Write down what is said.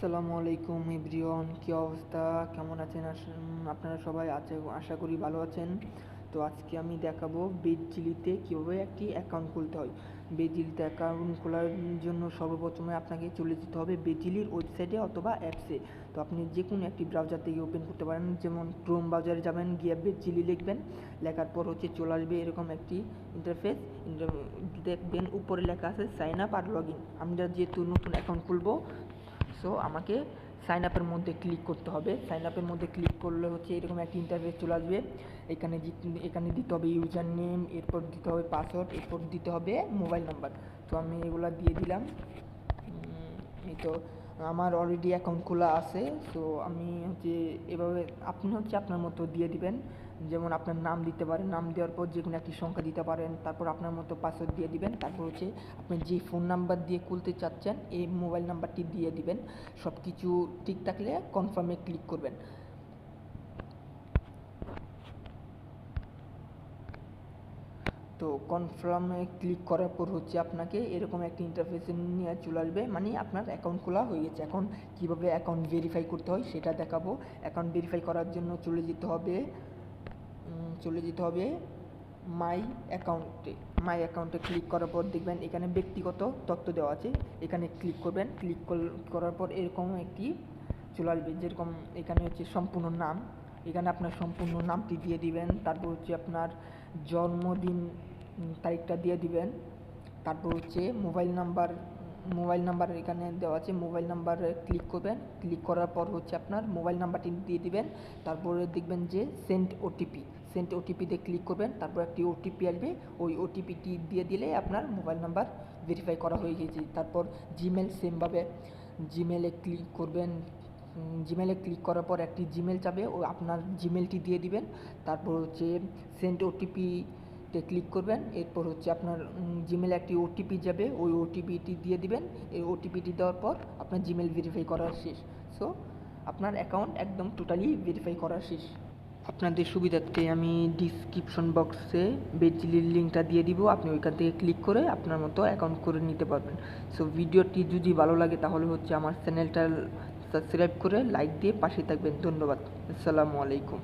আসসালামু আলাইকুম এভরিওয়ান, কী অবস্থা, কেমন আছেন? আপনারা সবাই আশা করি ভালো আছেন। তো আজকে আমি দেখাবো বেডজিলিতে কীভাবে একটি অ্যাকাউন্ট খুলতে হয়। বেডজিলিতে অ্যাকাউন্ট খোলার জন্য সর্বপ্রথমে আপনাকে চলে যেতে হবে বেডজিলির ওয়েবসাইটে অথবা অ্যাপসে। তো আপনি যে কোনো একটি ব্রাউজার থেকে ওপেন করতে পারেন, যেমন ক্রোম ব্রাউজারে যাবেন, গিয়ে বেডজিলি লিখবেন, লেখার পর চলে আসবে এরকম একটি ইন্টারফেস। দেখবেন উপরে লেখা আছে সাইন আপ আর লগ ইন। আমরা যেহেতু নতুন অ্যাকাউন্ট খুলবো, সো আমাকে সাইন আপের মধ্যে ক্লিক করতে হবে। সাইন আপের মধ্যে ক্লিক করলে এরকম একটা ইন্টারফেস চলে আসবে। এখানে দিতে হবে ইউজার নেম, এরপর দিতে হবে পাসওয়ার্ড, এরপর দিতে হবে মোবাইল নাম্বার। তো আমি এগুলো দিয়ে দিলাম। এই তো আমার অলরেডি অ্যাকাউন্ট খোলা আছে। সো আমি এভাবে আপনি আপনার মতো দিয়ে দিবেন। যেমন আপনার নাম দিতে পারেন, নাম দেওয়ার পর যে কোনো একটি সংখ্যা দিতে পারেন, তারপর আপনার মতো পাসওয়ার্ড দিয়ে দিবেন। তারপর আপনি যে ফোন নাম্বার দিয়ে খুলতে চাচ্ছেন এই মোবাইল নাম্বারটি দিয়ে দিবেন। সব কিছু ঠিক থাকলে কনফার্মে ক্লিক করবেন। তো কনফার্মে ক্লিক করার পর আপনাকে এরকম একটা ইন্টারফেসে নিয়ে চলে আসবে, মানে আপনার অ্যাকাউন্ট খোলা হয়ে গেছে। এখন কীভাবে অ্যাকাউন্ট ভেরিফাই করতে হয় সেটা দেখাবো। অ্যাকাউন্ট ভেরিফাই করার জন্য চলে যেতে হবে মাই অ্যাকাউন্টে ক্লিক করার পর দেখবেন এখানে ব্যক্তিগত তথ্য দেওয়া আছে। এখানে ক্লিক করবেন। করার পর এরকম একটি চলে আসবে, যেরকম এখানে সম্পূর্ণ নাম। এখানে আপনার সম্পূর্ণ নামটি দিয়ে দিবেন। তারপর আপনার জন্মদিন তারিখটা দিয়ে দিবেন। তারপর মোবাইল নাম্বার এখানে দেওয়া আছে। মোবাইল নাম্বারে ক্লিক করবেন। ক্লিক করার পর আপনার মোবাইল নাম্বারটি দিয়ে দিবেন। তারপরে দেখবেন যে সেন্ড ওটিপিতে ক্লিক করবেন। তারপর একটি ওটিপি আসবে, ওই ওটিপিটি দিয়ে দিলে আপনার মোবাইল নাম্বার ভেরিফাই করা হয়ে গেছে। তারপর জিমেল সেমভাবে জিমেলে ক্লিক করবেন। জিমেলে ক্লিক করার পর একটি জিমেল চাবে, ও আপনার জিমেলটি দিয়ে দিবেন। তারপর সেন্ড ওটিপিতে ক্লিক করবেন। এরপর আপনার জিমেলে একটি ওটিপি যাবে, ওই ওটিপিটি দিয়ে দিবেন। এই ওটিপিটি দেওয়ার পর আপনার জিমেল ভেরিফাই করা শেষ। সো আপনার অ্যাকাউন্ট একদম টোটালি ভেরিফাই করা শেষ। আপনাদের সুবিধার্থে আমি ডিসক্রিপশন বক্সে বেডজিলির লিঙ্কটা দিয়ে দিব, আপনি ওইখান থেকে ক্লিক করে আপনার মতো অ্যাকাউন্ট করে নিতে পারবেন। সো ভিডিওটি যদি ভালো লাগে তাহলে আমার চ্যানেলটা সাবস্ক্রাইব করে লাইক দিয়ে পাশে থাকবেন। ধন্যবাদ। আসসালামু আলাইকুম।